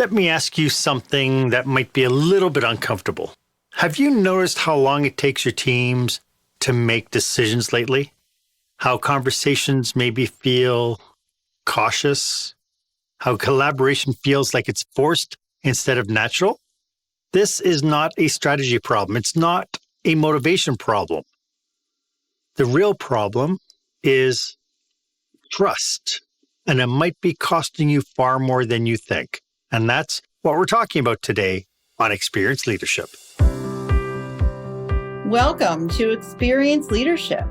Let me ask you something that might be a little bit uncomfortable. Have you noticed how long it takes your teams to make decisions lately? How conversations maybe feel cautious? How collaboration feels like it's forced instead of natural? This is not a strategy problem. It's not a motivation problem. The real problem is trust, and it might be costing you far more than you think. And that's what we're talking about today on Experience Leadership. Welcome to Experience Leadership,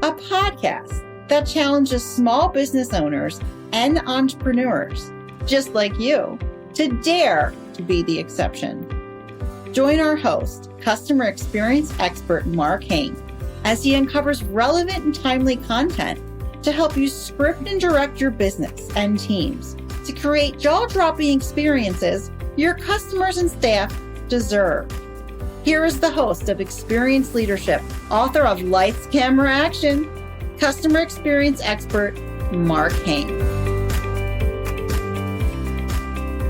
a podcast that challenges small business owners and entrepreneurs, just like you, to dare to be the exception. Join our host, customer experience expert Marc Haine, as he uncovers relevant and timely content to help you script and direct your business and teams to create jaw-dropping experiences your customers and staff deserve. Here is the host of Experience Leadership, author of Lights, Camera, Action, customer experience expert, Marc Haine.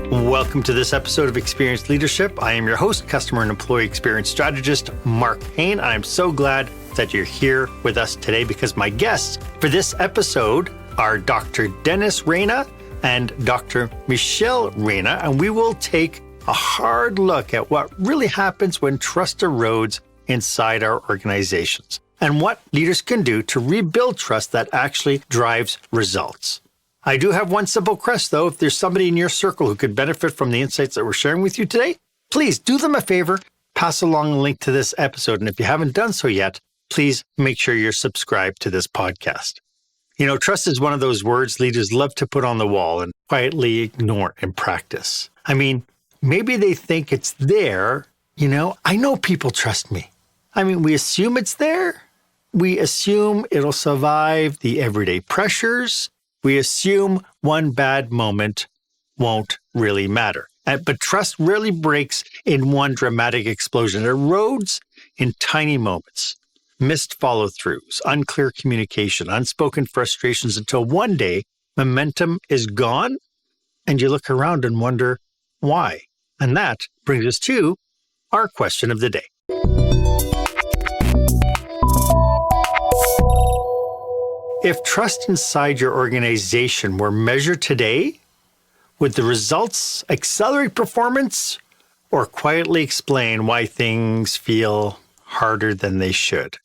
Welcome to this episode of Experience Leadership. I am your host, customer and employee experience strategist, Marc Haine. I'm so glad that you're here with us today because my guests for this episode are Dr. Dennis Reina and Dr. Michelle Reina, and we will take a hard look at what really happens when trust erodes inside our organizations and what leaders can do to rebuild trust that actually drives results. I do have one simple request, though. If there's somebody in your circle who could benefit from the insights that we're sharing with you today, please do them a favor, pass along a link to this episode. And if you haven't done so yet, please make sure you're subscribed to this podcast. You know, trust is one of those words leaders love to put on the wall and quietly ignore in practice. I mean, maybe they think it's there. You know, I know people trust me. I mean, we assume it's there. We assume it'll survive the everyday pressures. We assume one bad moment won't really matter. But trust rarely breaks in one dramatic explosion. It erodes in tiny moments. Missed follow-throughs, unclear communication, unspoken frustrations until one day momentum is gone and you look around and wonder why. And that brings us to our question of the day. If trust inside your organization were measured today, would the results accelerate performance or quietly explain why things feel harder than they should?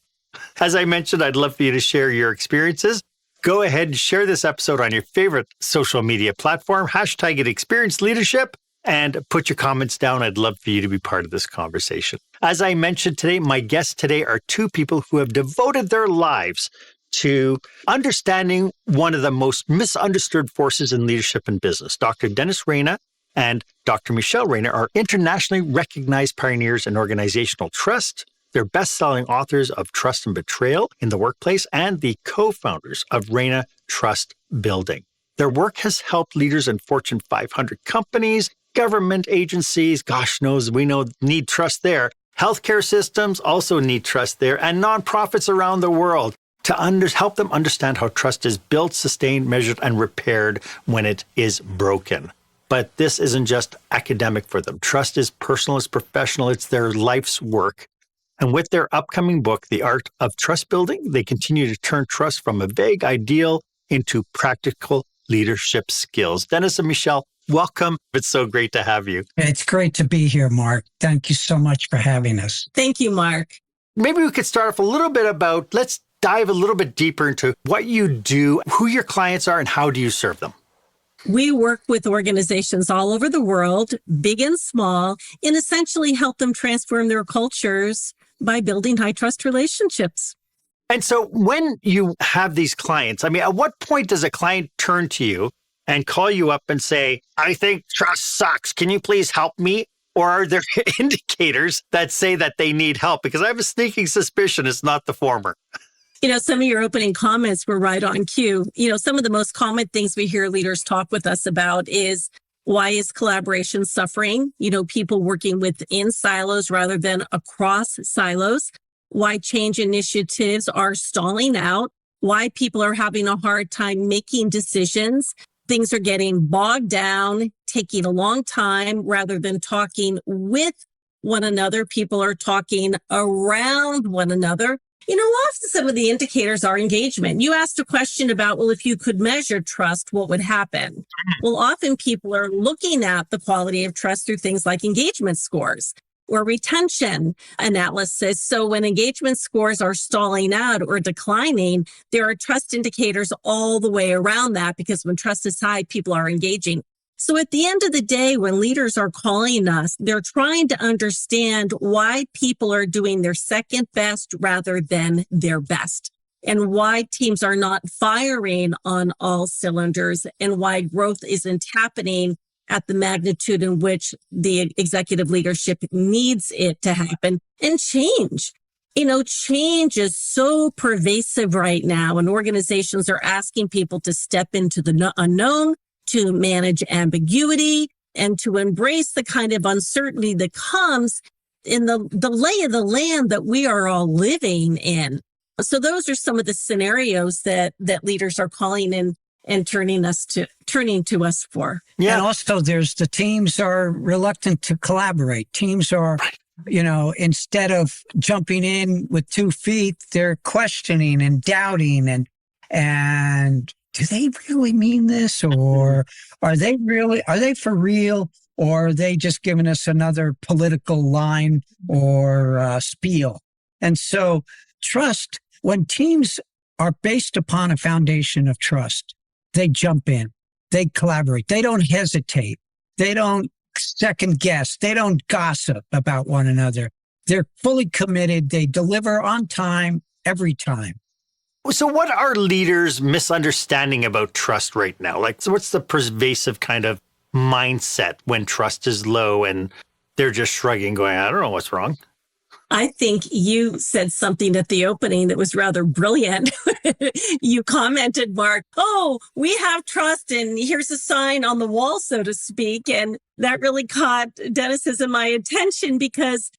As I mentioned, I'd love for you to share your experiences. Go ahead and share this episode on your favorite social media platform, hashtag it Experience Leadership, and put your comments down. I'd love for you to be part of this conversation. As I mentioned today, my guests today are two people who have devoted their lives to understanding one of the most misunderstood forces in leadership and business. Dr. Dennis Reina and Dr. Michelle Reina are internationally recognized pioneers in organizational trust. They're best-selling authors of Trust and Betrayal in the Workplace and the co-founders of Reina Trust Building. Their work has helped leaders in Fortune 500 companies, government agencies, gosh knows, we know need trust there. Healthcare systems also need trust there, and nonprofits around the world to help them understand how trust is built, sustained, measured, and repaired when it is broken. But this isn't just academic for them. Trust is personal, it's professional, it's their life's work. And with their upcoming book, The Art of Trust Building, they continue to turn trust from a vague ideal into practical leadership skills. Dennis and Michelle, welcome. It's so great to have you. It's great to be here, Marc. Thank you so much for having us. Thank you, Marc. Maybe we could start off a little bit about, let's dive a little bit deeper into what you do, who your clients are, and how do you serve them? We work with organizations all over the world, big and small, and essentially help them transform their cultures by building high trust relationships. And so when you have these clients, I mean, at what point does a client turn to you and call you up and say, I think trust sucks. Can you please help me? Or are there indicators that say that they need help? Because I have a sneaking suspicion it's not the former. You know, some of your opening comments were right on cue. You know, some of the most common things we hear leaders talk with us about is, why is collaboration suffering? You know, people working within silos rather than across silos. Why change initiatives are stalling out. Why people are having a hard time making decisions. things are getting bogged down, taking a long time rather than talking with one another. People are talking around one another. Often some of the indicators are engagement. You asked a question about, well, if you could measure trust, what would happen? Well, often people are looking at the quality of trust through things like engagement scores or retention analysis. So when engagement scores are stalling out or declining, there are trust indicators all the way around that, because when trust is high, people are engaging. So at the end of the day, when leaders are calling us, they're trying to understand why people are doing their second best rather than their best, and why teams are not firing on all cylinders, and why growth isn't happening at the magnitude in which the executive leadership needs it to happen. And change. Change is so pervasive right now, and organizations are asking people to step into the unknown, to manage ambiguity, and to embrace the kind of uncertainty that comes in the lay of the land that we are all living in. So those are some of the scenarios that leaders are calling in and turning to us for. Yeah. And also there's the teams are reluctant to collaborate. Teams are, instead of jumping in with 2 feet, they're questioning and doubting and do they really mean this, or are they for real, or are they just giving us another political line or spiel? And so trust, when teams are based upon a foundation of trust, they jump in, they collaborate, they don't hesitate, they don't second guess, they don't gossip about one another. They're fully committed, they deliver on time every time. So what are leaders misunderstanding about trust right now? So what's the pervasive kind of mindset when trust is low and they're just shrugging, going, I don't know what's wrong? I think you said something at the opening that was rather brilliant. You commented, Mark, we have trust and here's a sign on the wall, so to speak. And that really caught Dennis's and my attention, because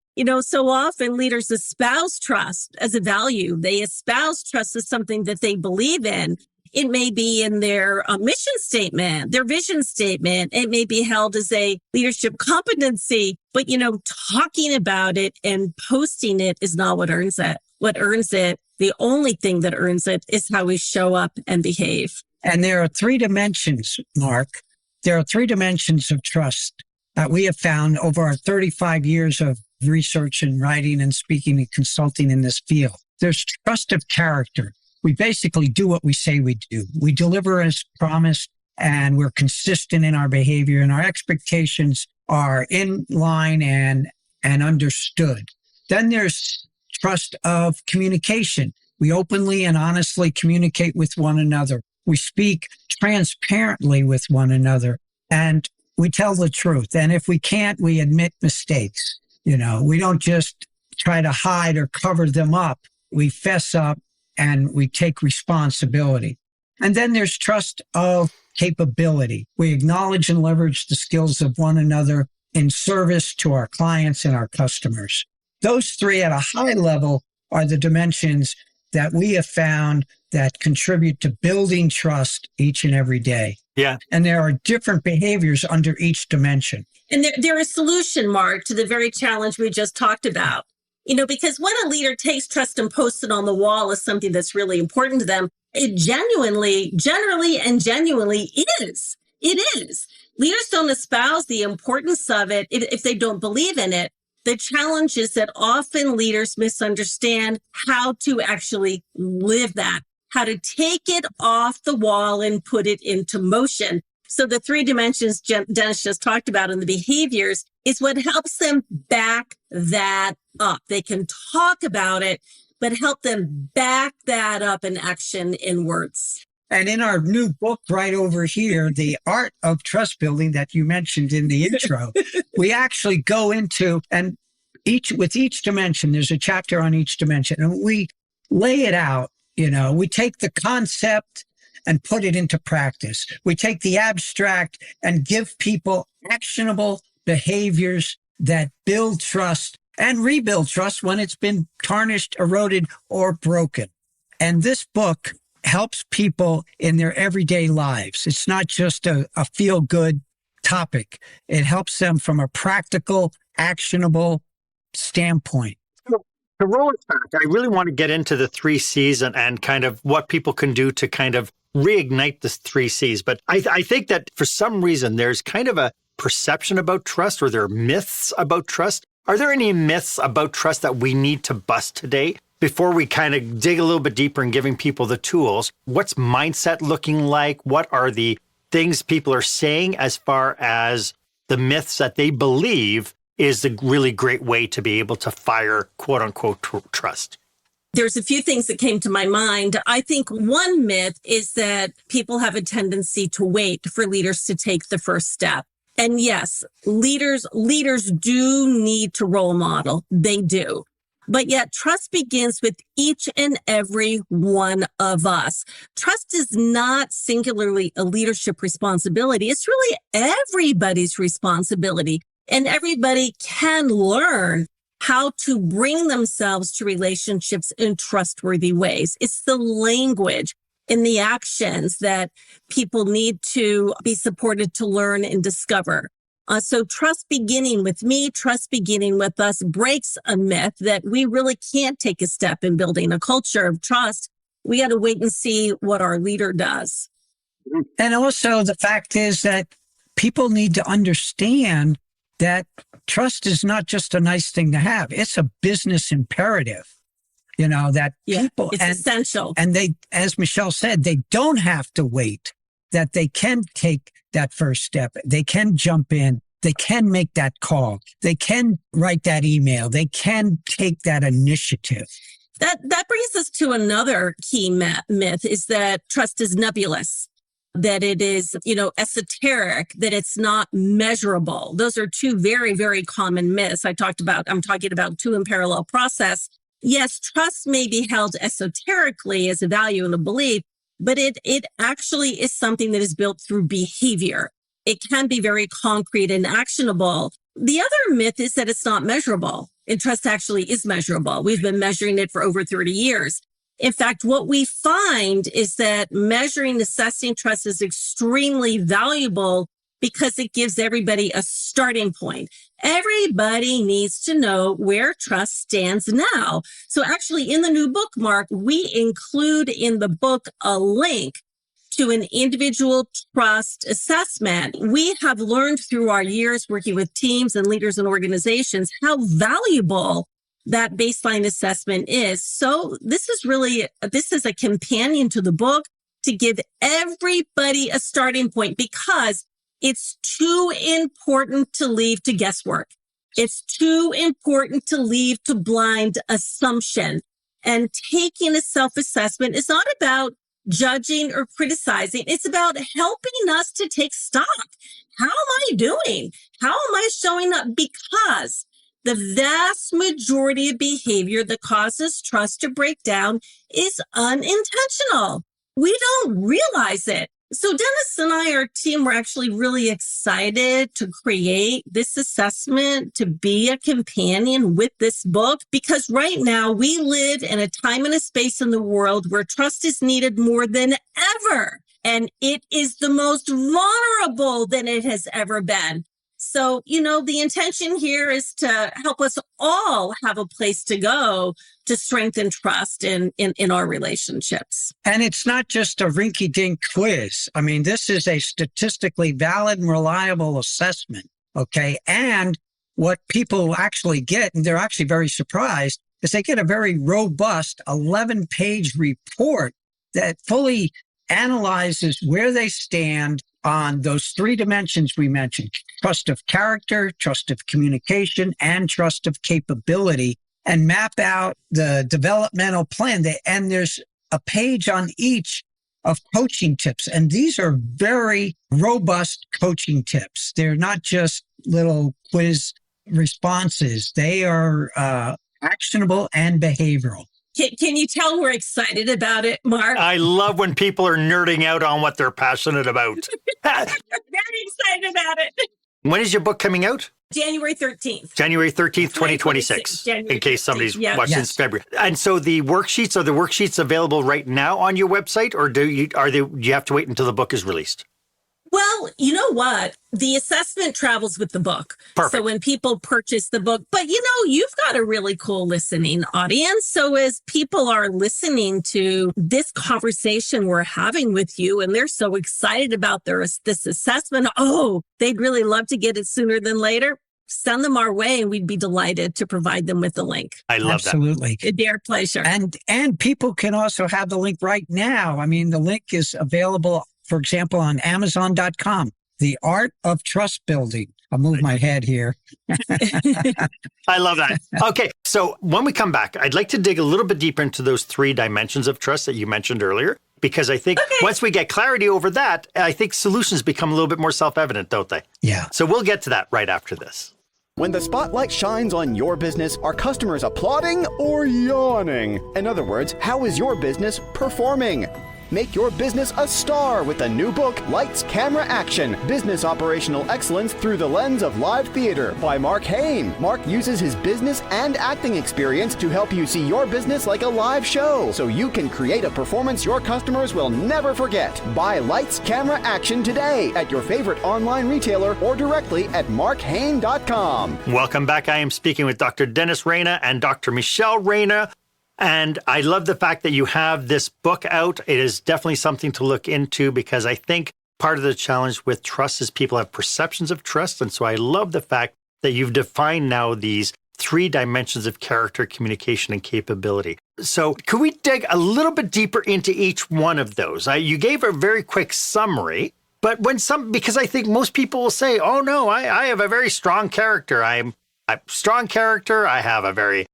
so often leaders espouse trust as a value. They espouse trust as something that they believe in. It may be in their mission statement, their vision statement. It may be held as a leadership competency, but talking about it and posting it is not what earns it. What earns it, the only thing that earns it, is how we show up and behave. And there are 3 dimensions, Mark. There are 3 dimensions of trust that we have found over our 35 years of research and writing and speaking and consulting in this field. There's trust of character. We basically do what we say we do. We deliver as promised, and we're consistent in our behavior, and our expectations are in line and understood. Then there's trust of communication. We openly and honestly communicate with one another. We speak transparently with one another, and we tell the truth. And if we can't, we admit mistakes. We don't just try to hide or cover them up. We fess up and we take responsibility. And then there's trust of capability. We acknowledge and leverage the skills of one another in service to our clients and our customers. Those 3 at a high level are the dimensions that we have found that contribute to building trust each and every day. Yeah. And there are different behaviors under each dimension. And there is a solution, Mark, to the very challenge we just talked about. Because when a leader takes trust and posts it on the wall as something that's really important to them, it generally is. It is. Leaders don't espouse the importance of it if they don't believe in it. The challenge is that often leaders misunderstand how to actually live that, how to take it off the wall and put it into motion. So the 3 dimensions Dennis just talked about and the behaviors is what helps them back that up. They can talk about it, but help them back that up in action, in words. And in our new book right over here, The Art of Trust Building that you mentioned in the intro, we actually go into, and with each dimension, there's a chapter on each dimension, and we lay it out. We take the concept and put it into practice. We take the abstract and give people actionable behaviors that build trust and rebuild trust when it's been tarnished, eroded, or broken. And this book helps people in their everyday lives. It's not just a feel-good topic. It helps them from a practical, actionable standpoint. To roll it back, I really want to get into the 3 C's and kind of what people can do to kind of reignite the 3 C's. But I think that for some reason, there's kind of a perception about trust, or there are myths about trust. Are there any myths about trust that we need to bust today before we kind of dig a little bit deeper in giving people the tools? What's mindset looking like? What are the things people are saying as far as the myths that they believe is the really great way to be able to fire, quote unquote, trust? There's a few things that came to my mind. I think one myth is that people have a tendency to wait for leaders to take the first step. And yes, leaders do need to role model. They do. But yet trust begins with each and every one of us. Trust is not singularly a leadership responsibility. It's really everybody's responsibility. And everybody can learn how to bring themselves to relationships in trustworthy ways. It's the language and the actions that people need to be supported to learn and discover. So trust beginning with me, trust beginning with us breaks a myth that we really can't take a step in building a culture of trust. We got to wait and see what our leader does. And also the fact is that people need to understand that trust is not just a nice thing to have. It's a business imperative, that people. It's essential. And they, as Michelle said, they don't have to wait, that they can take that first step. They can jump in. They can make that call. They can write that email. They can take that initiative. That brings us to another key myth is that trust is nebulous, that it is, esoteric, that it's not measurable. Those are two very, very common myths. I'm talking about two in parallel process. Yes, trust may be held esoterically as a value and a belief, but it actually is something that is built through behavior. It can be very concrete and actionable. The other myth is that it's not measurable, and trust actually is measurable. We've been measuring it for over 30 years. In fact, what we find is that measuring, assessing trust is extremely valuable because it gives everybody a starting point. Everybody needs to know where trust stands now. So actually in the new book, Mark, we include in the book a link to an individual trust assessment. We have learned through our years working with teams and leaders and organizations how valuable that baseline assessment is. So this is a companion to the book to give everybody a starting point because it's too important to leave to guesswork. It's too important to leave to blind assumption. And taking a self-assessment is not about judging or criticizing. It's about helping us to take stock. How am I doing? How am I showing up? Because the vast majority of behavior that causes trust to break down is unintentional. We don't realize it. So Dennis and I, our team, were actually really excited to create this assessment to be a companion with this book, because right now we live in a time and a space in the world where trust is needed more than ever. And it is the most vulnerable than it has ever been. So, the intention here is to help us all have a place to go to strengthen trust in our relationships. And it's not just a rinky-dink quiz. I mean, this is a statistically valid and reliable assessment, okay? And what people actually get, and they're actually very surprised, is they get a very robust 11-page report that fully analyzes where they stand on those 3 dimensions we mentioned: trust of character, trust of communication, and trust of capability, and map out the developmental plan. And there's a page on each of coaching tips. And these are very robust coaching tips. They're not just little quiz responses. They are actionable and behavioral. Can you tell we're excited about it, Mark? I love when people are nerding out on what they're passionate about. Very excited about it. When is your book coming out? January 13th. January 13th, 2026, in case somebody's watching this February. And so the worksheets, are the worksheets available right now on your website, or do you have to wait until the book is released? Well, you know what? The assessment travels with the book. Perfect. So when people purchase the book, but you've got a really cool listening audience. So as people are listening to this conversation we're having with you, and they're so excited about this assessment, they'd really love to get it sooner than later. Send them our way, and we'd be delighted to provide them with the link. I love Absolutely. that. It'd be our pleasure. And people can also have the link right now. I mean, the link is available, for example, on Amazon.com, The Art of Trust Building. I'll move my head here. I love that. Okay, so when we come back, I'd like to dig a little bit deeper into those 3 dimensions of trust that you mentioned earlier, because I think once we get clarity over that, I think solutions become a little bit more self-evident, don't they? Yeah. So we'll get to that right after this. When the spotlight shines on your business, are customers applauding or yawning? In other words, how is your business performing? Make your business a star with the new book, Lights, Camera, Action, Business Operational Excellence Through the Lens of Live Theater by Marc Haine. Marc uses his business and acting experience to help you see your business like a live show, so you can create a performance your customers will never forget. Buy Lights, Camera, Action today at your favorite online retailer or directly at marchaine.com. Welcome back. I am speaking with Dr. Dennis Reina and Dr. Michelle Reina. And I love the fact that you have this book out. It is definitely something to look into, because I think part of the challenge with trust is people have perceptions of trust. And so I love the fact that you've defined now these 3 dimensions of character, communication, and capability. So could we dig a little bit deeper into each one of those? You gave a very quick summary, but because I think most people will say, oh no, I have a very strong character. I'm a strong character. I have a very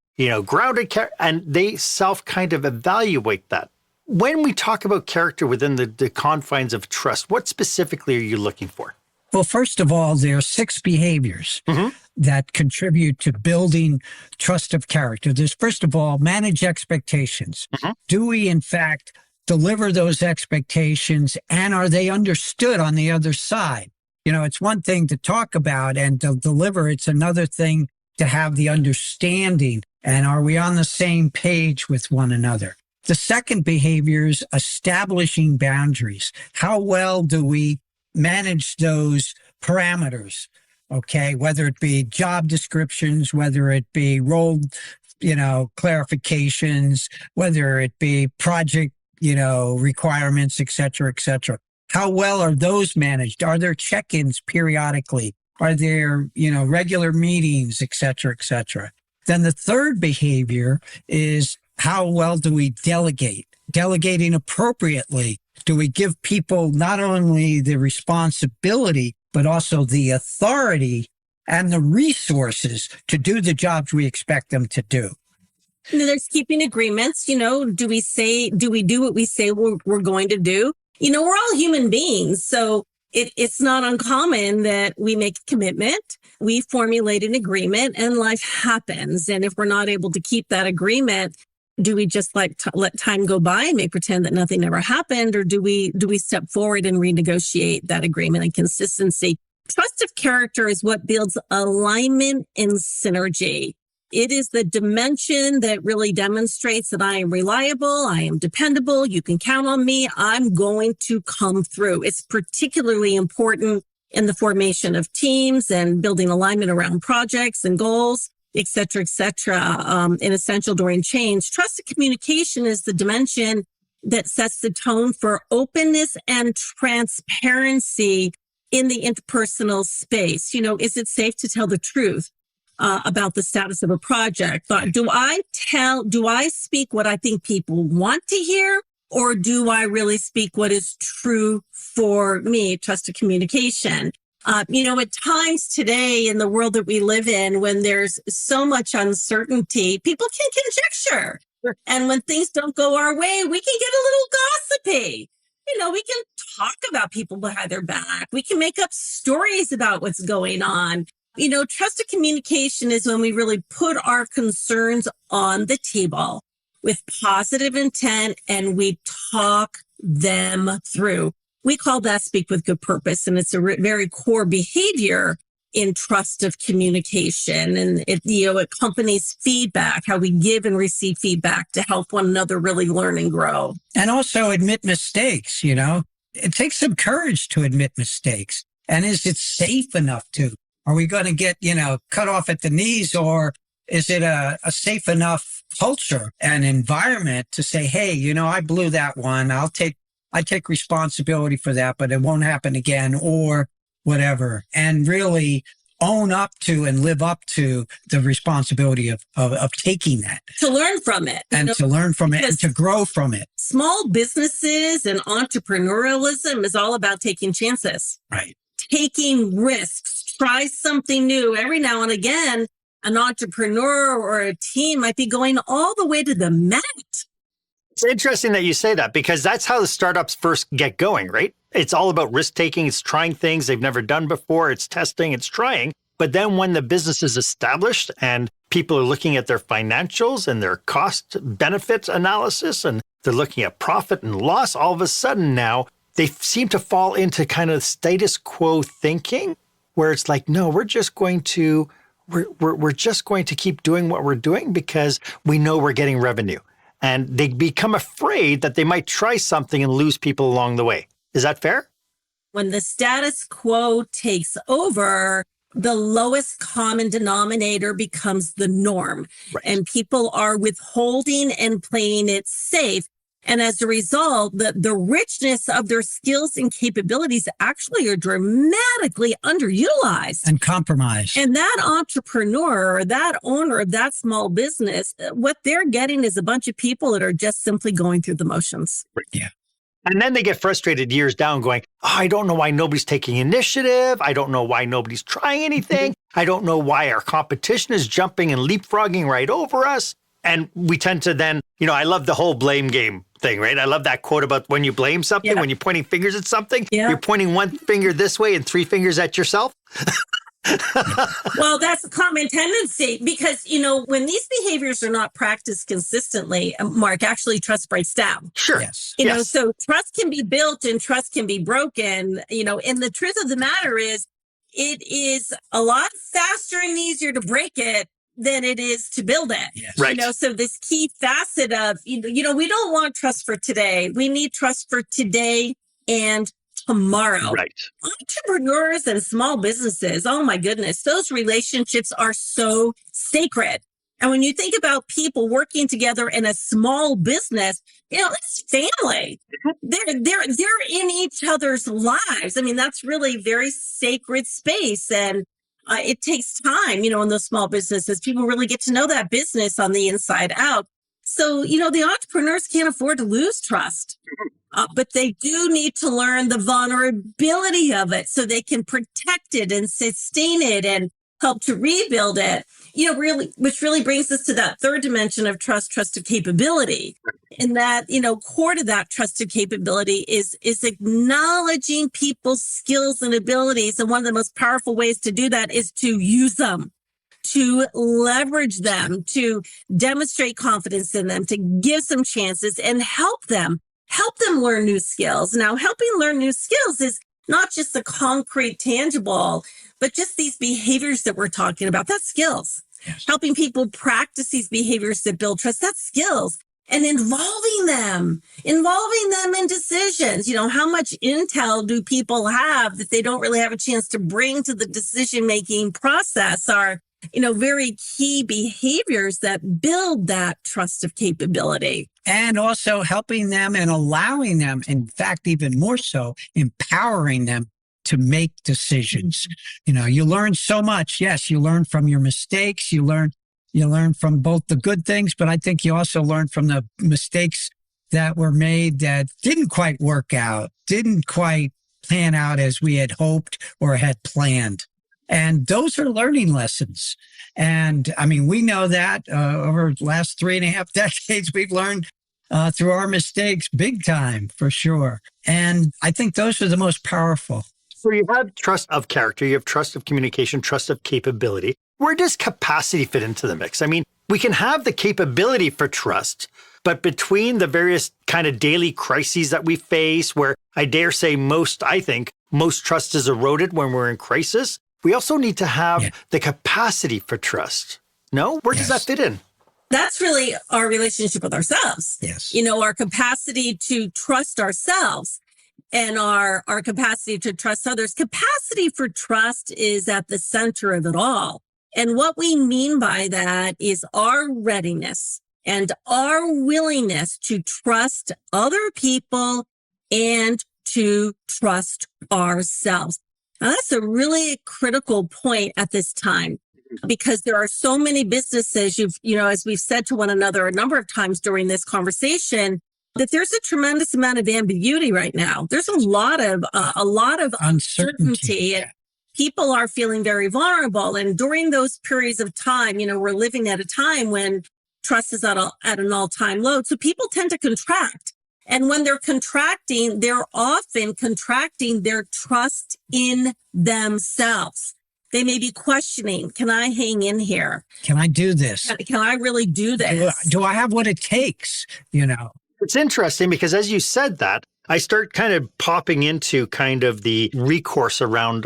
grounded character, and they kind of evaluate that. When we talk about character within the confines of trust, what specifically are you looking for? Well, first of all, there are 6 behaviors that contribute to building trust of character. There's, first of all, manage expectations. Do we, in fact, deliver those expectations, and are they understood on the other side? It's one thing to talk about and to deliver. It's another thing to have the understanding. And are we on the same page with one another? The second behavior is establishing boundaries. How well do we manage those parameters? Okay, whether it be job descriptions, whether it be role, clarifications, whether it be project, requirements, et cetera, et cetera. How well are those managed? Are there check-ins periodically? Are there, regular meetings, et cetera, et cetera? Then the third behavior is, how well do we delegate? Delegating appropriately. Do we give people not only the responsibility, but also the authority and the resources to do the jobs we expect them to do? There's keeping agreements. Do we do what we say we're going to do? We're all human beings. So it's not uncommon that we make a commitment, we formulate an agreement, and life happens. And if we're not able to keep that agreement, do we just let time go by and make pretend that nothing ever happened? Or do we step forward and renegotiate that agreement and consistency? Trust of character is what builds alignment and synergy. It is the dimension that really demonstrates that I am reliable, I am dependable, you can count on me, I'm going to come through. It's particularly important in the formation of teams and building alignment around projects and goals, et cetera, and essential during change. Trusted communication is the dimension that sets the tone for openness and transparency in the interpersonal space. Is it safe to tell the truth about the status of a project? Do I speak what I think people want to hear, or do I really speak what is true for me? Trusted communication. At times today in the world that we live in, when there's so much uncertainty, people can conjecture. And when things don't go our way, we can get a little gossipy. We can talk about people behind their back. We can make up stories about what's going on. Trusted communication is when we really put our concerns on the table with positive intent and we talk them through. We call that speak with good purpose. And it's a very core behavior in trust of communication, and it accompanies feedback, how we give and receive feedback to help one another really learn and grow. And also admit mistakes, It takes some courage to admit mistakes. And is it safe enough to? Are we going to get, cut off at the knees, or is it a safe enough culture and environment to say, hey, I blew that one. I take responsibility for that, but it won't happen again, or whatever. And really own up to and live up to the responsibility of taking that. To learn from it. And to learn from it and to grow from it. Small businesses and entrepreneurialism is all about taking chances. Right. Taking risks, try something new. Every now and again, an entrepreneur or a team might be going all the way to the mat. It's interesting that you say that, because that's how the startups first get going, right? It's all about risk taking. It's trying things they've never done before. It's testing, it's trying. But then when the business is established and people are looking at their financials and their cost benefit analysis, and they're looking at profit and loss, all of a sudden now they seem to fall into kind of status quo thinking, where it's like, no, we're just going to keep doing what we're doing because we know we're getting revenue. And they become afraid that they might try something and lose people along the way. Is that fair? When the status quo takes over, the lowest common denominator becomes the norm. Right. And people are withholding and playing it safe. And as a result, the richness of their skills and capabilities actually are dramatically underutilized. And compromised. And that entrepreneur or that owner of that small business, what they're getting is a bunch of people that are just simply going through the motions. Yeah. And then they get frustrated years down going, I don't know why nobody's taking initiative. I don't know why nobody's trying anything. I don't know why our competition is jumping and leapfrogging right over us. And we tend to then, I love the whole blame game thing, right? I love that quote about when you blame something, when you're pointing fingers at something, you're pointing one finger this way and three fingers at yourself. Well, that's a common tendency because, when these behaviors are not practiced consistently, Mark, actually trust breaks down. Sure. Yes. So trust can be built and trust can be broken, and the truth of the matter is it is a lot faster and easier to break it than it is to build it. Yes. Right. So this key facet of, we don't want trust for today. We need trust for today and tomorrow. Right. Entrepreneurs and small businesses, oh my goodness, those relationships are so sacred. And when you think about people working together in a small business, it's family. They're in each other's lives. I mean, that's really very sacred space. And it takes time, in those small businesses. People really get to know that business on the inside out. So, the entrepreneurs can't afford to lose trust, but they do need to learn the vulnerability of it so they can protect it and sustain it and help to rebuild it, which really brings us to that third dimension of trusted capability. And that, core to that trusted capability is acknowledging people's skills and abilities. And one of the most powerful ways to do that is to use them, to leverage them, to demonstrate confidence in them, to give some chances and help them learn new skills. Now, helping learn new skills is not just the concrete, tangible, but just these behaviors that we're talking about. That's skills. Yes. Helping people practice these behaviors that build trust. That's skills. And involving them in decisions. How much intel do people have that they don't really have a chance to bring to the decision-making process are, very key behaviors that build that trust of capability. And also helping them and allowing them, in fact, even more so, empowering them to make decisions. You learn so much. Yes, you learn from your mistakes. You learn from both the good things, but I think you also learn from the mistakes that were made that didn't quite work out, didn't quite pan out as we had hoped or had planned. And those are learning lessons. And I mean, we know that over the last 3.5 decades, we've learned through our mistakes big time, for sure. And I think those are the most powerful. So you have trust of character, you have trust of communication, trust of capability. Where does capacity fit into the mix? I mean, we can have the capability for trust, but between the various kind of daily crises that we face, where I dare say most trust is eroded when we're in crisis, we also need to have Yeah. the capacity for trust. No? Where does that fit in? That's really our relationship with ourselves. Yes. Our capacity to trust ourselves and our capacity to trust others. Capacity for trust is at the center of it all. And what we mean by that is our readiness and our willingness to trust other people and to trust ourselves. Now, that's a really critical point at this time, because there are so many businesses, as we've said to one another a number of times during this conversation, that there's a tremendous amount of ambiguity right now. There's a lot of uncertainty. And people are feeling very vulnerable. And during those periods of time, we're living at a time when trust is at an all-time low. So people tend to contract. And when they're contracting, they're often contracting their trust in themselves. They may be questioning, can I hang in here? Can I do this? Can I really do this? Do I have what it takes? It's interesting because as you said that, I start kind of popping into kind of the recourse around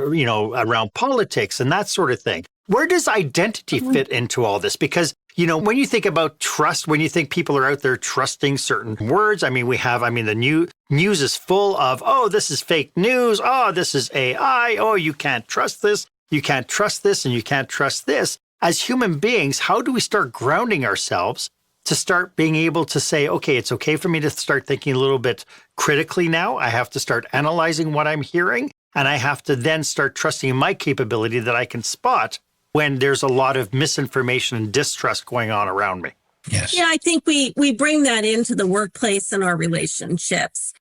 politics and that sort of thing. Where does identity fit into all this? Because, when you think about trust, when you think people are out there trusting certain words, the news is full of, oh, this is fake news. Oh, this is AI. Oh, you can't trust this. You can't trust this and you can't trust this. As human beings, how do we start grounding ourselves to start being able to say, okay, it's okay for me to start thinking a little bit critically now. I have to start analyzing what I'm hearing, and I have to then start trusting in my capability that I can spot when there's a lot of misinformation and distrust going on around me. Yes. Yeah, I think we bring that into the workplace and our relationships,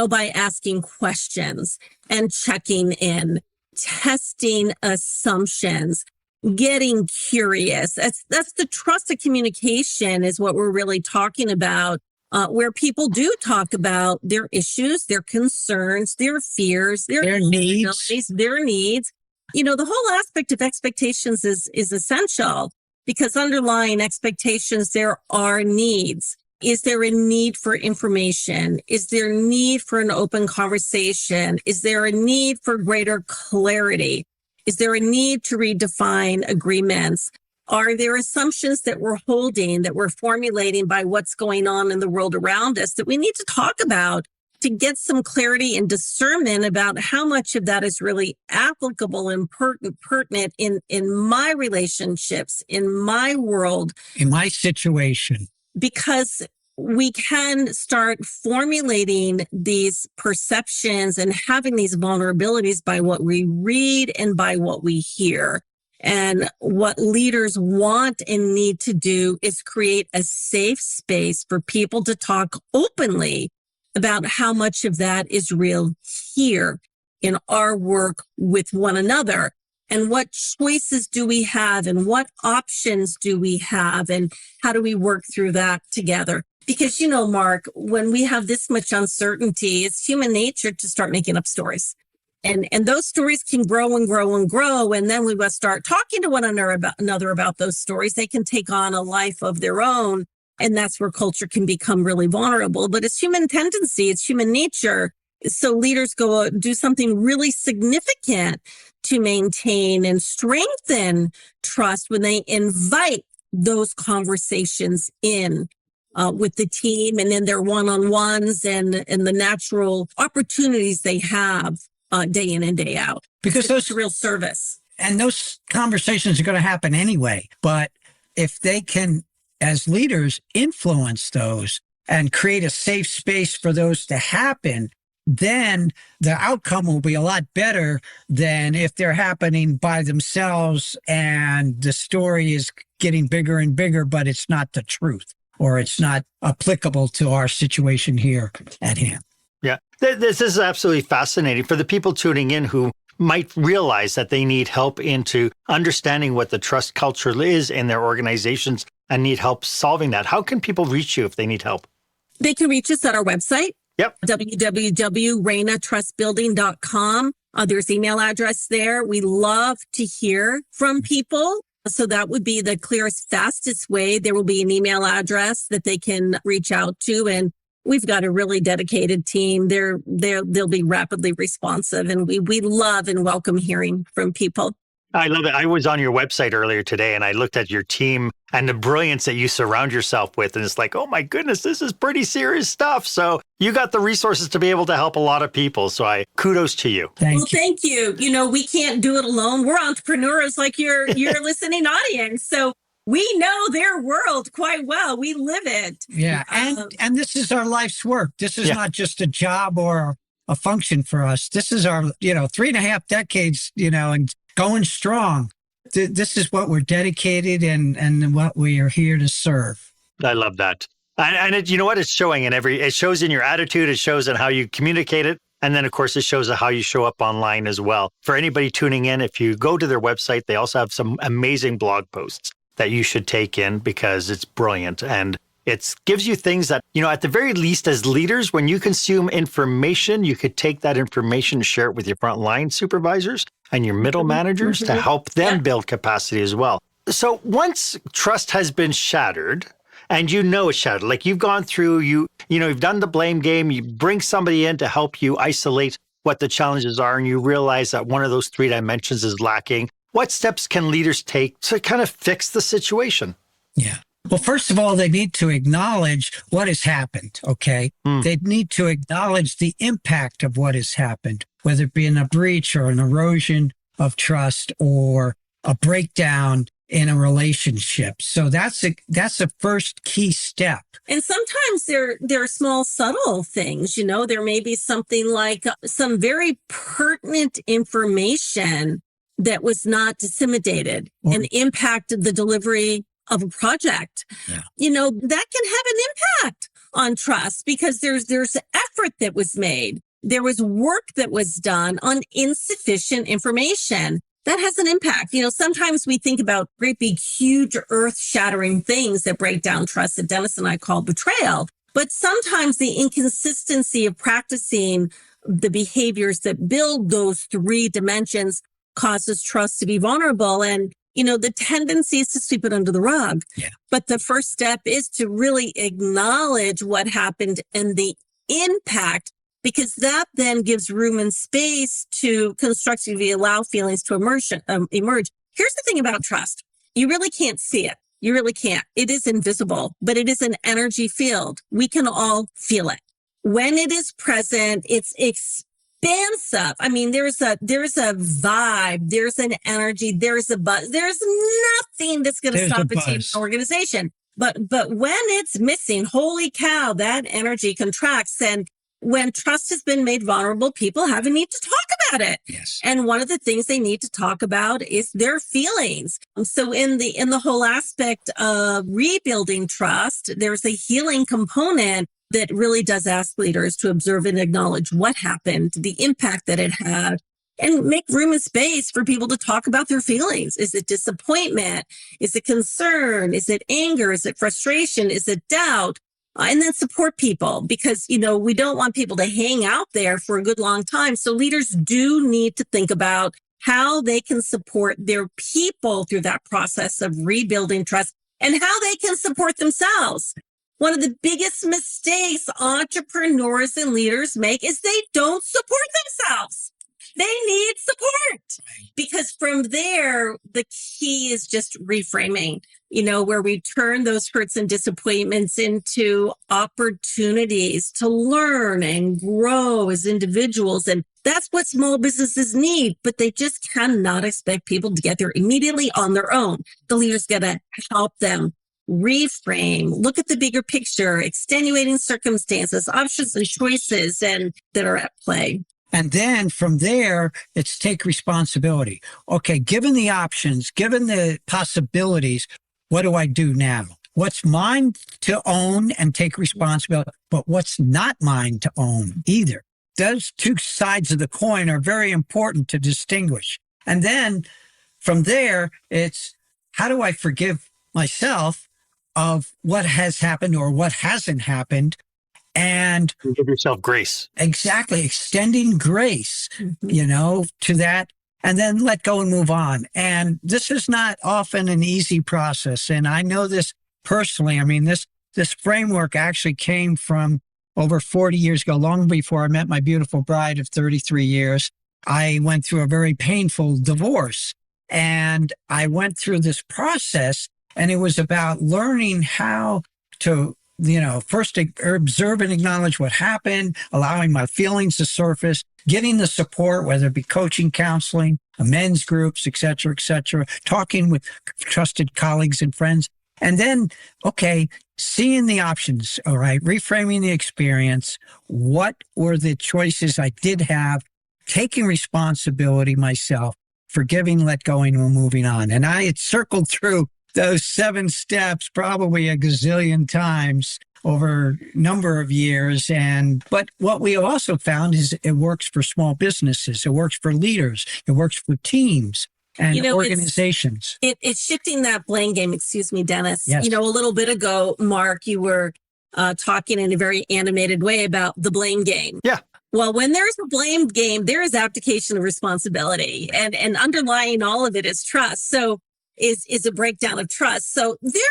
by asking questions and checking in, testing assumptions, getting curious. That's the trust of communication is what we're really talking about, where people do talk about their issues, their concerns, their fears, their needs. The whole aspect of expectations is essential, because underlying expectations, there are needs. Is there a need for information? Is there a need for an open conversation? Is there a need for greater clarity? Is there a need to redefine agreements? Are there assumptions that we're holding, that we're formulating by what's going on in the world around us that we need to talk about to get some clarity and discernment about how much of that is really applicable and pertinent in my relationships, in my world, in my situation? Because we can start formulating these perceptions and having these vulnerabilities by what we read and by what we hear. And what leaders want and need to do is create a safe space for people to talk openly about how much of that is real here in our work with one another. And what choices do we have, and what options do we have, and how do we work through that together? Because, Mark, when we have this much uncertainty, it's human nature to start making up stories. And those stories can grow and grow and grow. And then we must start talking to one another about those stories. They can take on a life of their own. And that's where culture can become really vulnerable. But it's human tendency. It's human nature. So leaders go do something really significant to maintain and strengthen trust when they invite those conversations in with the team and in their one-on-ones and the natural opportunities they have day in and day out. Because it's real service. And those conversations are going to happen anyway. But if they can, as leaders, influence those and create a safe space for those to happen, then the outcome will be a lot better than if they're happening by themselves and the story is getting bigger and bigger, but it's not the truth, or it's not applicable to our situation here at hand. Yeah, this is absolutely fascinating for the people tuning in who might realize that they need help into understanding what the trust culture is in their organizations and need help solving that. How can people reach you if they need help? They can reach us at our website. Yep. www.reinatrustbuilding.com. There's email address there. We love to hear from people. So that would be the clearest, fastest way. There will be an email address that they can reach out to. And we've got a really dedicated team. They'll be rapidly responsive. And we love and welcome hearing from people. I love it. I was on your website earlier today and I looked at your team and the brilliance that you surround yourself with. And it's like, oh my goodness, this is pretty serious stuff. So you got the resources to be able to help a lot of people. So kudos to you. Thank you. We can't do it alone. We're entrepreneurs like your listening audience. So we know their world quite well. We live it. Yeah. And this is our life's work. This is not just a job or a function for us. This is our, 3.5 decades, and going strong. This is what we're dedicated and what we are here to serve. I love that. And you know what? It's showing it shows in your attitude. It shows in how you communicate it. And then, of course, it shows how you show up online as well. For anybody tuning in, if you go to their website, they also have some amazing blog posts that you should take in because it's brilliant. And it gives you things that, at the very least as leaders, when you consume information, you could take that information and share it with your frontline supervisors and your middle managers to help them build capacity as well. So once trust has been shattered, and it's shattered, like you've gone through, you've done the blame game, you bring somebody in to help you isolate what the challenges are, and you realize that one of those 3 dimensions is lacking. What steps can leaders take to kind of fix the situation? Yeah. Well, first of all, they need to acknowledge what has happened, okay? They need to acknowledge the impact of what has happened, whether it be in a breach or an erosion of trust or a breakdown in a relationship. So that's a first key step. And sometimes there are small, subtle things, there may be something like some very pertinent information that was not disseminated and impacted the delivery of a project. Yeah. That can have an impact on trust because there's effort that was made. There was work that was done on insufficient information. That has an impact. Sometimes we think about great big, huge, earth-shattering things that break down trust that Dennis and I call betrayal. But sometimes the inconsistency of practicing the behaviors that build those 3 dimensions causes trust to be vulnerable. And, the tendency is to sweep it under the rug. Yeah. But the first step is to really acknowledge what happened and the impact, because that then gives room and space to constructively allow feelings to emerge. Here's the thing about trust. You really can't see it. You really can't. It is invisible, but it is an energy field. We can all feel it. When it is present, it's expansive. I mean, there's a vibe, there's an energy, there's a buzz. There's nothing that's going to stop a team or organization. But when it's missing, holy cow, that energy contracts. And when trust has been made vulnerable, people have a need to talk about it. Yes. And one of the things they need to talk about is their feelings. So in the whole aspect of rebuilding trust, there's a healing component that really does ask leaders to observe and acknowledge what happened, the impact that it had, and make room and space for people to talk about their feelings. Is it disappointment? Is it concern? Is it anger? Is it frustration? Is it doubt? And then support people because, we don't want people to hang out there for a good long time. So leaders do need to think about how they can support their people through that process of rebuilding trust and how they can support themselves. One of the biggest mistakes entrepreneurs and leaders make is they don't support themselves. They need support because from there, the key is just reframing, where we turn those hurts and disappointments into opportunities to learn and grow as individuals. And that's what small businesses need, but they just cannot expect people to get there immediately on their own. The leaders got to help them reframe, look at the bigger picture, extenuating circumstances, options and choices that are at play. And then from there, it's take responsibility. Okay, given the options, given the possibilities, what do I do now? What's mine to own and take responsibility, but what's not mine to own either? Those 2 sides of the coin are very important to distinguish. And then from there, it's how do I forgive myself of what has happened or what hasn't happened, and give yourself grace. Exactly. Extending grace, to that, and then let go and move on. And this is not often an easy process. And I know this personally. I mean, this framework actually came from over 40 years ago, long before I met my beautiful bride of 33 years. I went through a very painful divorce. And I went through this process, and it was about learning how to, first observe and acknowledge what happened, allowing my feelings to surface, getting the support, whether it be coaching, counseling, men's groups, et cetera, talking with trusted colleagues and friends. And then, okay, seeing the options, all right, reframing the experience. What were the choices I did have? Taking responsibility myself, forgiving, let going, and moving on. And I had circled through those 7 steps probably a gazillion times over a number of years. But what we also found is it works for small businesses. It works for leaders. It works for teams and organizations. It's shifting that blame game. Excuse me, Dennis. Yes. A little bit ago, Mark, you were talking in a very animated way about the blame game. Yeah. Well, when there's a blame game, there is abdication of responsibility, and underlying all of it is trust. So is a breakdown of trust. So there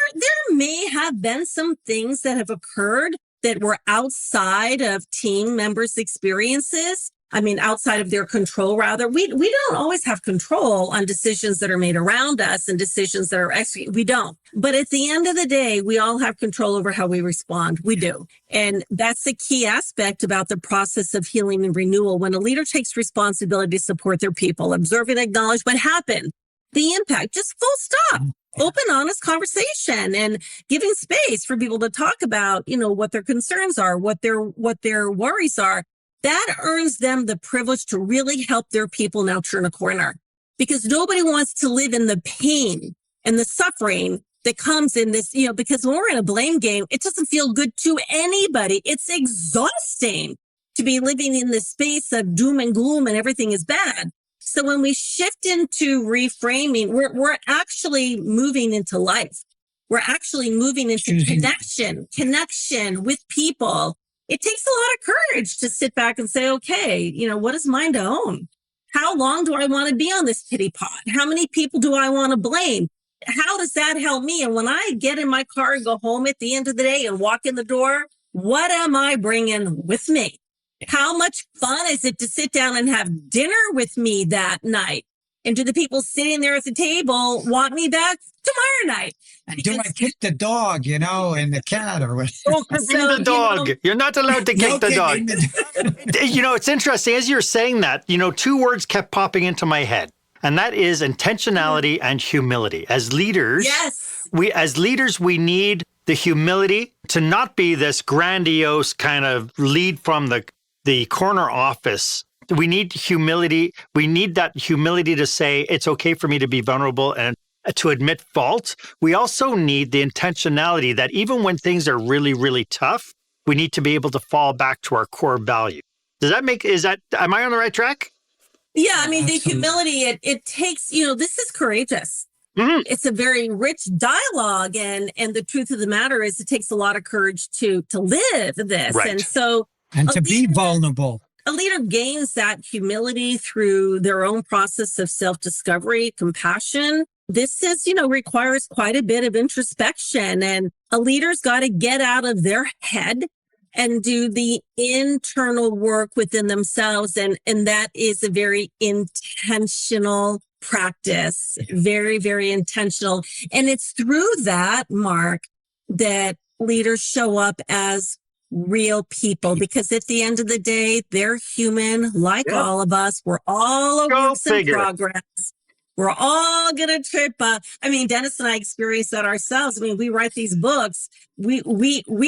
may have been some things that have occurred that were outside of team members' experiences. I mean, outside of their control, rather. We don't always have control on decisions that are made around us and decisions that are executed. We don't. But at the end of the day, we all have control over how we respond. We do. And that's the key aspect about the process of healing and renewal. When a leader takes responsibility to support their people, observe and acknowledge what happened, the impact, just full stop. Open, honest conversation and giving space for people to talk about, what their concerns are, what their worries are. That earns them the privilege to really help their people now turn a corner, because nobody wants to live in the pain and the suffering that comes in this, because when we're in a blame game, it doesn't feel good to anybody. It's exhausting to be living in this space of doom and gloom and everything is bad. So when we shift into reframing, we're actually moving into life. We're actually moving into connection with people. It takes a lot of courage to sit back and say, okay, what is mine to own? How long do I want to be on this pity pot? How many people do I want to blame? How does that help me? And when I get in my car and go home at the end of the day and walk in the door, what am I bringing with me? How much fun is it to sit down and have dinner with me that night? And do the people sitting there at the table want me back tomorrow night? And do I kick the dog, and the cat or what? Don't kick the dog. You're not allowed to kick the dog. It's interesting. As you're saying that, 2 words kept popping into my head. And that is intentionality and humility. As leaders, yes, we need the humility to not be this grandiose kind of lead from the corner office. We need humility. We need that humility to say, it's okay for me to be vulnerable and to admit fault. We also need the intentionality that even when things are really, really tough, we need to be able to fall back to our core value. Am I on the right track? Yeah, I mean, the humility, it takes, this is courageous. Mm-hmm. It's a very rich dialogue. And the truth of the matter is it takes a lot of courage to live this. Right. And so. And to be vulnerable. A leader gains that humility through their own process of self-discovery, compassion. This requires quite a bit of introspection, and a leader's got to get out of their head and do the internal work within themselves. And that is a very intentional practice, very, very intentional. And it's through that, Mark, that leaders show up as real people, because at the end of the day, they're human like all of us. We're all a works in progress. We're all going to trip up. I mean, Dennis and I experience that ourselves. I mean, we write these books. We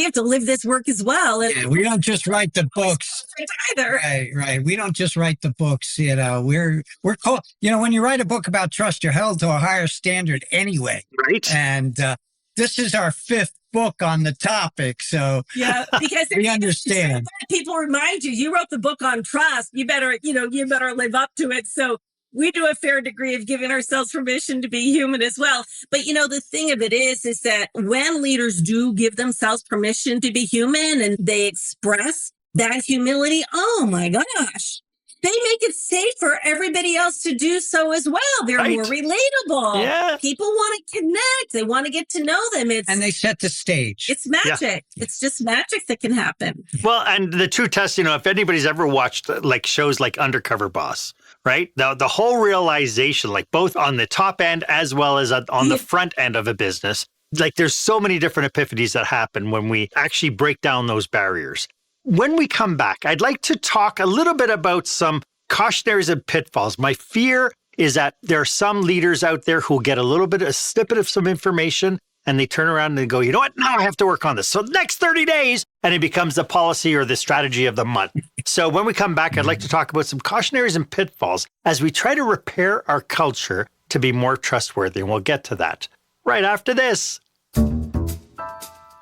have to live this work as well. And we don't just write the books. Either. Right. We don't just write the books. We're called, when you write a book about trust, you're held to a higher standard anyway. Right. And this is our 5th book on the topic. So yeah, because we understand. People remind you wrote the book on trust. You better live up to it. So we do a fair degree of giving ourselves permission to be human as well. But the thing of it is that when leaders do give themselves permission to be human and they express that humility, oh my gosh, they make it safe for everybody else to do so as well. They're more relatable. Yeah. People want to connect. They want to get to know them. And they set the stage. It's magic. Yeah. It's just magic that can happen. Well, and the true test, if anybody's ever watched like shows like Undercover Boss right? The whole realization, like both on the top end as well as on the front end of a business, like there's so many different epiphanies that happen when we actually break down those barriers. When we come back, I'd like to talk a little bit about some cautionaries and pitfalls. My fear is that there are some leaders out there who get a snippet of some information and they turn around and they go, you know what, now I have to work on this. So the next 30 days, and it becomes the policy or the strategy of the month. So when we come back, I'd like to talk about some cautionaries and pitfalls as we try to repair our culture to be more trustworthy. And we'll get to that right after this.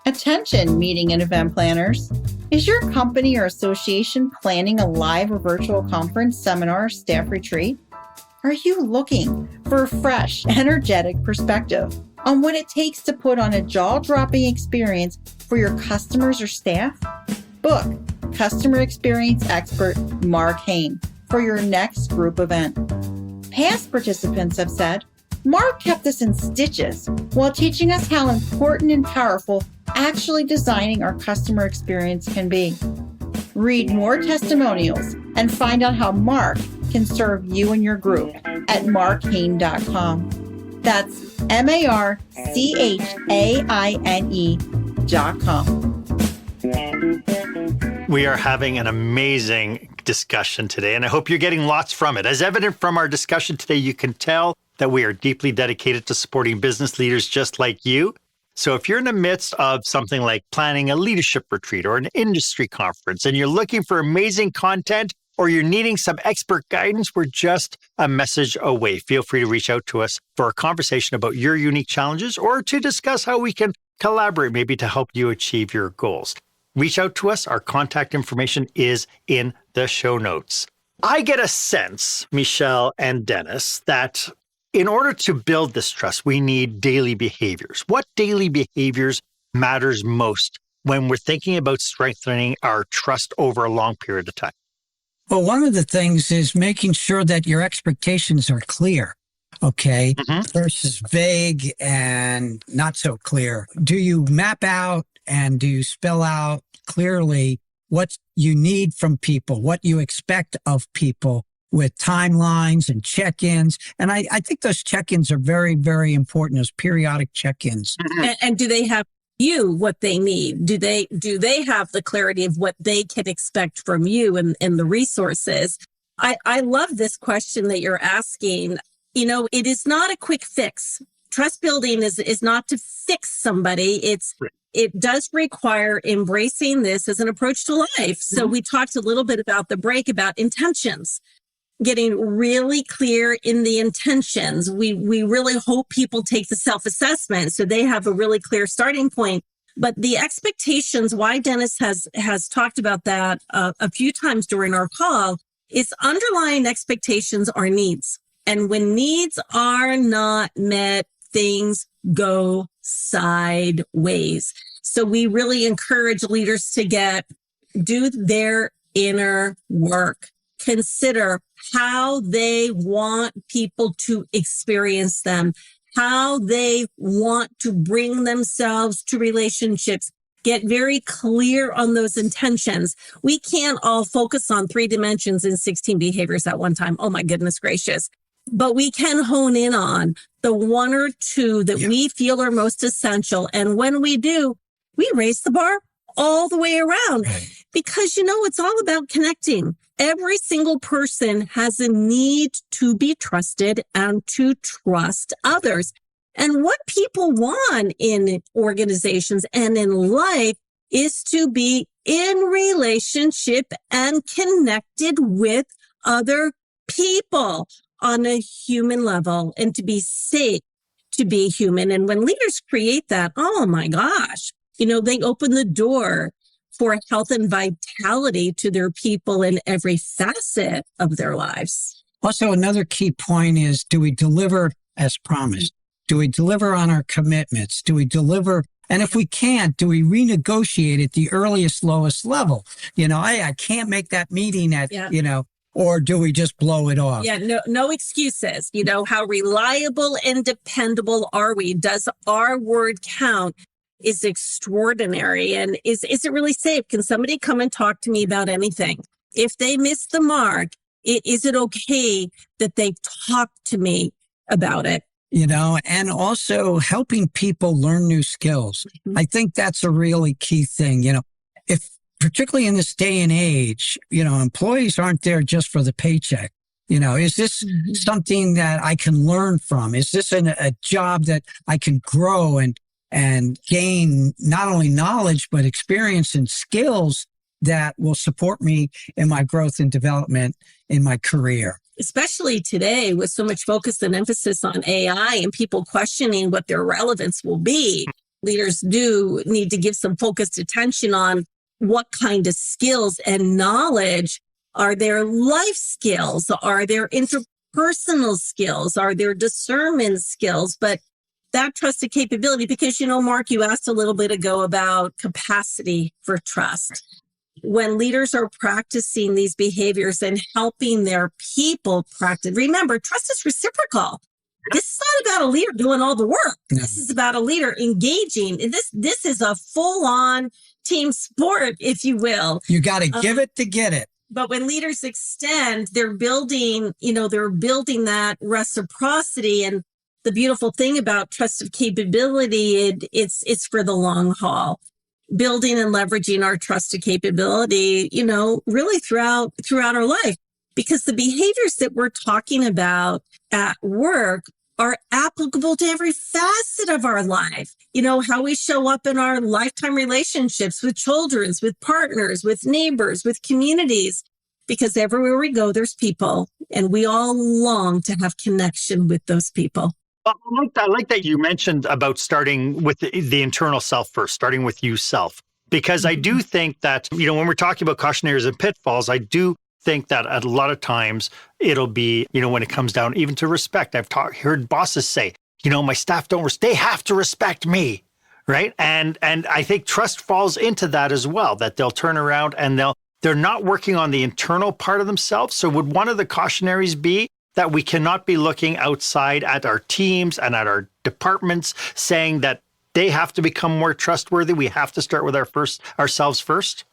Attention, meeting and event planners. Is your company or association planning a live or virtual conference, seminar, staff retreat? Are you looking for a fresh, energetic perspective on what it takes to put on a jaw-dropping experience for your customers or staff? Book customer experience expert Marc Haine for your next group event. Past participants have said, Marc kept us in stitches while teaching us how important and powerful actually designing our customer experience can be. Read more testimonials and find out how Marc can serve you and your group at marchaine.com. That's marchaine.com. We are having an amazing discussion today, and I hope you're getting lots from it. As evident from our discussion today, you can tell that we are deeply dedicated to supporting business leaders just like you. So if you're in the midst of something like planning a leadership retreat or an industry conference, and you're looking for amazing content, or you're needing some expert guidance, we're just a message away. Feel free to reach out to us for a conversation about your unique challenges or to discuss how we can collaborate, maybe to help you achieve your goals. Reach out to us. Our contact information is in the show notes. I get a sense, Michelle and Dennis, that in order to build this trust, we need daily behaviors. What daily behaviors matters most when we're thinking about strengthening our trust over a long period of time? Well, one of the things is making sure that your expectations are clear, okay, versus vague and not so clear. Do you map out and do you spell out clearly what you need from people, what you expect of people with timelines and check-ins? And I think those check-ins are very, very important, those periodic check-ins. And do they have you what they need? Do they have the clarity of what they can expect from you and the resources? I love this question that you're asking. You know, it is not a quick fix. Trust building is not to fix somebody. It does require embracing this as an approach to life. So we talked a little bit about the break about intentions, getting really clear in the intentions. We really hope people take the self-assessment so they have a really clear starting point. But the expectations, why Dennis has talked about that a few times during our call, is underlying expectations are needs. And when needs are not met, things go sideways. So we really encourage leaders to do their inner work. Consider how they want people to experience them, how they want to bring themselves to relationships. Get very clear on those intentions. We can't all focus on 3 dimensions and 16 behaviors at one time. Oh my goodness gracious. But we can hone in on the 1 or 2 that we feel are most essential. And when we do, we raise the bar all the way around because, it's all about connecting. Every single person has a need to be trusted and to trust others. And what people want in organizations and in life is to be in relationship and connected with other people on a human level and to be safe to be human. And when leaders create that, oh my gosh, they open the door for health and vitality to their people in every facet of their lives. Also, another key point is, do we deliver as promised? Do we deliver on our commitments? Do we deliver? And if we can't, do we renegotiate at the earliest, lowest level? I can't make that meeting at, or do we just blow it off? Yeah, no excuses. How reliable and dependable are we? Does our word count? Is extraordinary. And is it really safe? Can somebody come and talk to me about anything? If they miss the mark, Is it okay that they talk to me about it? And also helping people learn new skills. Mm-hmm. I think that's a really key thing. If particularly in this day and age, employees aren't there just for the paycheck. Is this Mm-hmm. something that I can learn from? Is this a job that I can grow and gain not only knowledge, but experience and skills that will support me in my growth and development in my career? Especially today with so much focus and emphasis on AI and people questioning what their relevance will be, leaders do need to give some focused attention on what kind of skills and knowledge are their life skills, are their interpersonal skills, are their discernment skills, but that trusted capability, because, Mark, you asked a little bit ago about capacity for trust. When leaders are practicing these behaviors and helping their people practice, remember, trust is reciprocal. This is not about a leader doing all the work. No. This is about a leader engaging. This is a full-on team sport, if you will. You got to give it to get it. But when leaders extend, they're building that reciprocity. And the beautiful thing about trusted capability, it's for the long haul. Building and leveraging our trusted capability, really throughout our life, because the behaviors that we're talking about at work are applicable to every facet of our life. How we show up in our lifetime relationships with children, with partners, with neighbors, with communities, because everywhere we go, there's people, and we all long to have connection with those people. I like that you mentioned about starting with the internal self first, starting with you self, because I do think that, when we're talking about cautionaries and pitfalls, I do think that a lot of times it'll be, when it comes down even to respect. I've heard bosses say, my staff they have to respect me, right? And I think trust falls into that as well, that they'll turn around and they're not working on the internal part of themselves. So would one of the cautionaries be that we cannot be looking outside at our teams and at our departments saying that they have to become more trustworthy? We have to start with ourselves first?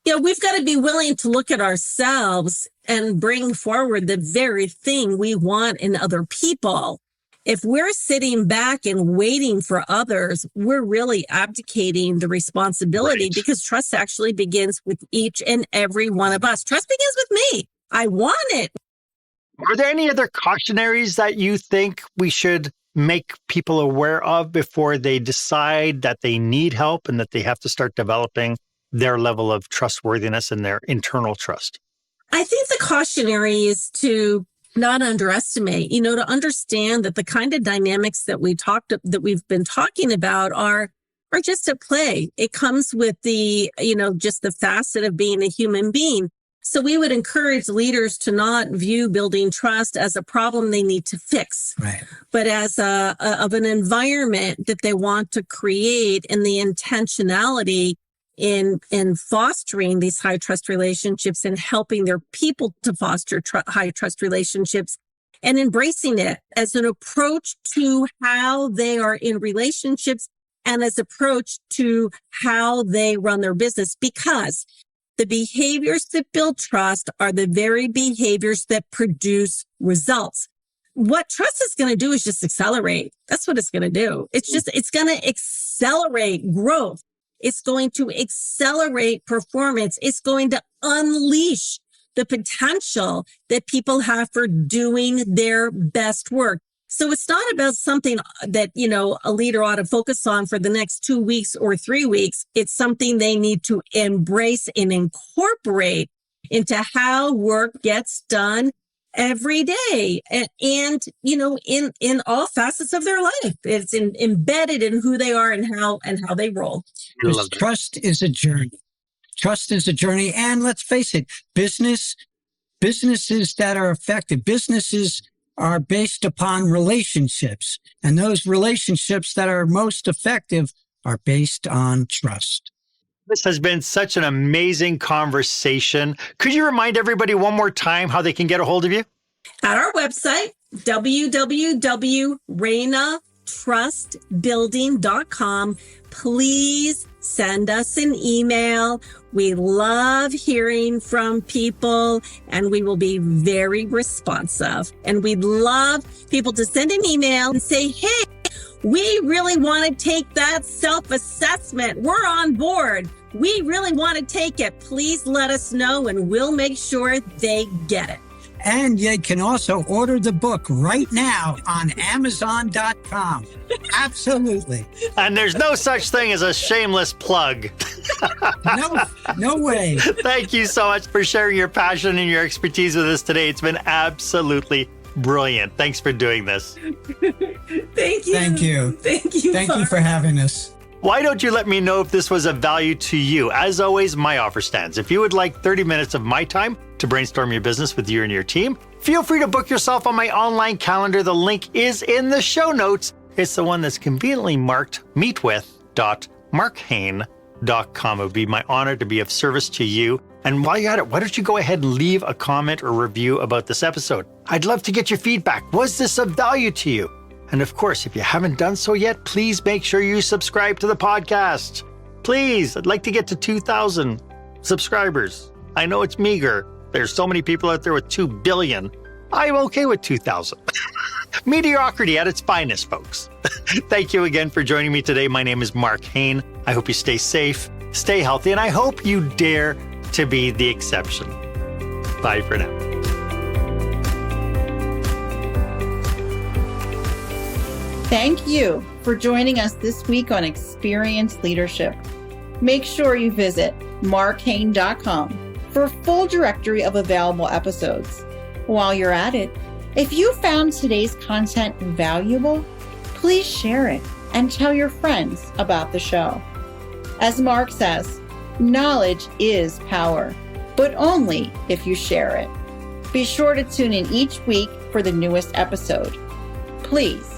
Yeah, we've got to be willing to look at ourselves and bring forward the very thing we want in other people. If we're sitting back and waiting for others, we're really abdicating the responsibility, Right. Because trust actually begins with each and every one of us. Trust begins with me. I want it. Are there any other cautionaries that you think we should make people aware of before they decide that they need help and that they have to start developing their level of trustworthiness and their internal trust? I think the cautionary is to not underestimate, to understand that the kind of dynamics that we've been talking about are just at play. It comes with the, just the facet of being a human being. So we would encourage leaders to not view building trust as a problem they need to fix, Right. but as of an environment that they want to create, and the intentionality in fostering these high trust relationships and helping their people to foster high trust relationships, and embracing it as an approach to how they are in relationships and as approach to how they run their business, because the behaviors that build trust are the very behaviors that produce results. What trust is going to do is just accelerate. That's what it's going to do. It's going to accelerate growth. It's going to accelerate performance. It's going to unleash the potential that people have for doing their best work. So it's not about something that, a leader ought to focus on for the next 2 weeks or 3 weeks. It's something they need to embrace and incorporate into how work gets done every day. And in all facets of their life, it's embedded in who they are and how they roll. Because trust is a journey. Trust is a journey. And let's face it, businesses that are effective, businesses are based upon relationships. And those relationships that are most effective are based on trust. This has been such an amazing conversation. Could you remind everybody one more time how they can get a hold of you? At our website, www.reinatrustbuilding.com. Please send us an email. We love hearing from people, and we will be very responsive. And we'd love people to send an email and say, hey, we really want to take that self-assessment. We're on board. We really want to take it. Please let us know, and we'll make sure they get it. And you can also order the book right now on Amazon.com. Absolutely. And there's no such thing as a shameless plug. No way. Thank you so much for sharing your passion and your expertise with us today. It's been absolutely brilliant. Thanks for doing this. Thank you. Thank you. Thank you. Thank you for having us. Why don't you let me know if this was of value to you? As always, my offer stands. If you would like 30 minutes of my time to brainstorm your business with you and your team, feel free to book yourself on my online calendar. The link is in the show notes. It's the one that's conveniently marked meetwith.marchaine.com. It would be my honor to be of service to you. And while you're at it, why don't you go ahead and leave a comment or review about this episode? I'd love to get your feedback. Was this of value to you? And of course, if you haven't done so yet, please make sure you subscribe to the podcast. Please, I'd like to get to 2,000 subscribers. I know it's meager. There's so many people out there with 2 billion. I'm okay with 2,000. Mediocrity at its finest, folks. Thank you again for joining me today. My name is Marc Haine. I hope you stay safe, stay healthy, and I hope you dare to be the exception. Bye for now. Thank you for joining us this week on Experience Leadership. Make sure you visit marchaine.com for a full directory of available episodes. While you're at it, if you found today's content valuable, please share it and tell your friends about the show. As Marc says, knowledge is power, but only if you share it. Be sure to tune in each week for the newest episode. Please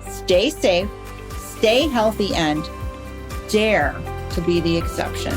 stay safe, stay healthy, and dare to be the exception.